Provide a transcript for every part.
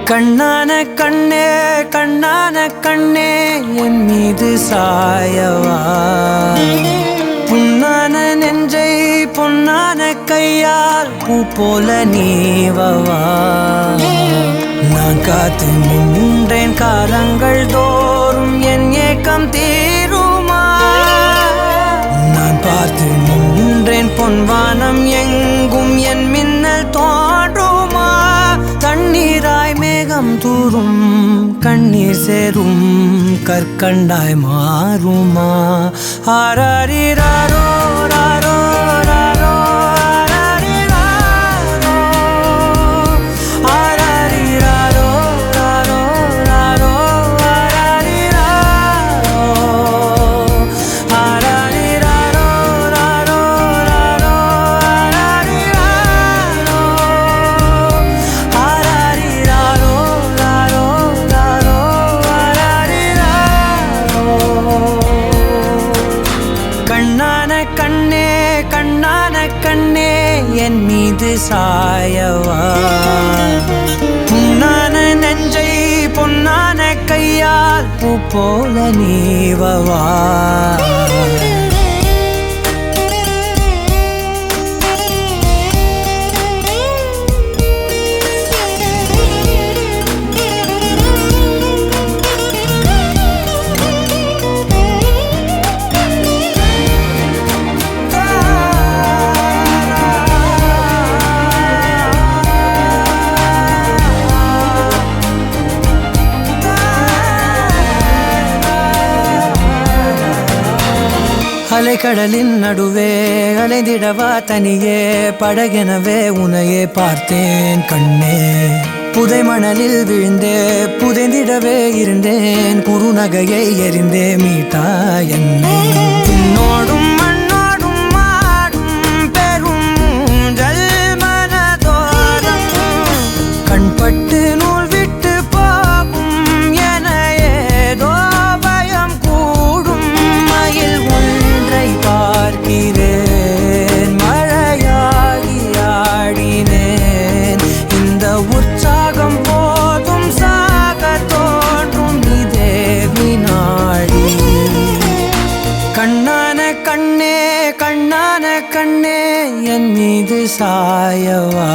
கண்ணான கண்ணே கண்ணான கண்ணே என் மீது சாயவா புண்ணான நெஞ்சை பொன்னான கையால் பூ போல நீவவா நான் காத்து நின்றேன் காலங்கள் தோறும் என் ஏக்கம் தீருமா நான் பார்த்து நின்றேன் பொன்வானம் எங்கும் என் மின்னல் தோன்றுமா தண்ணீராய் மேகம் தூரும் கண்ணீர் சேரும் கற்கண்டாய் மாறுமா ஆராரிராரோ ராரோ ராரோ கண்ணே கண்ணான கண்ணே என் மீது சாயவா புண்ணான நெஞ்சை பொன்னான கையால் பூ போல நீவவா அலைக்கடலின் நடுவே அலைந்திடவா தனியே படகெனவே உனையே பார்த்தேன் கண்ணே புதை மணலில் விழுந்தே புதைந்திடவே இருந்தேன் குறுநகையை எறிந்தே மீட்டா என்னை உன்னோடும் மண்ணோடும் மாடும் பெரும் ஊஞ்சல் மனதோரம் கண்பட்டு நூல் விட்டு போகும் என ஏதோ பயம் கூடும் மயில் பார்க்கிறேன் மழையாகி ஆடினேன் இந்த உற்சாகம் போதும் சாக தோன்றும் இதே வினாடி கண்ணான கண்ணே கண்ணான கண்ணே என் மீது சாயவா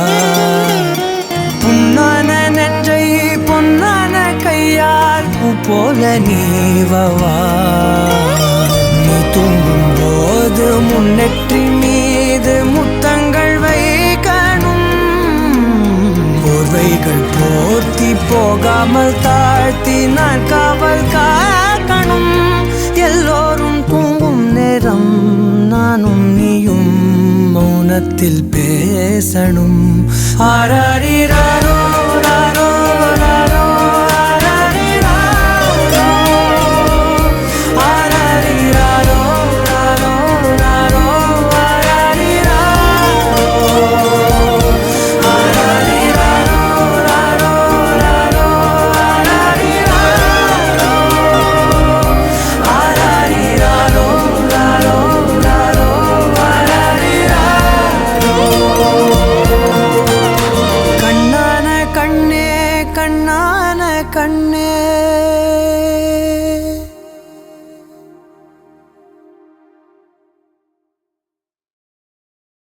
புண்ணான நெஞ்சை பொன்னான கையால் பூ போல நீவவா தூங்கும் போது முன்னெற்றி மீது முத்தங்கள் வைக்கணும் போர்வைகள் போர்த்தி போகாமல் தாழ்த்தி நான் காவல் காக்கணும் எல்லோரும் தூங்கும் நேரம் நானும் நீயும் மௌனத்தில் பேசணும் ஆராரிராரோ ராரோ ராரோ கண்ணான கண்ணே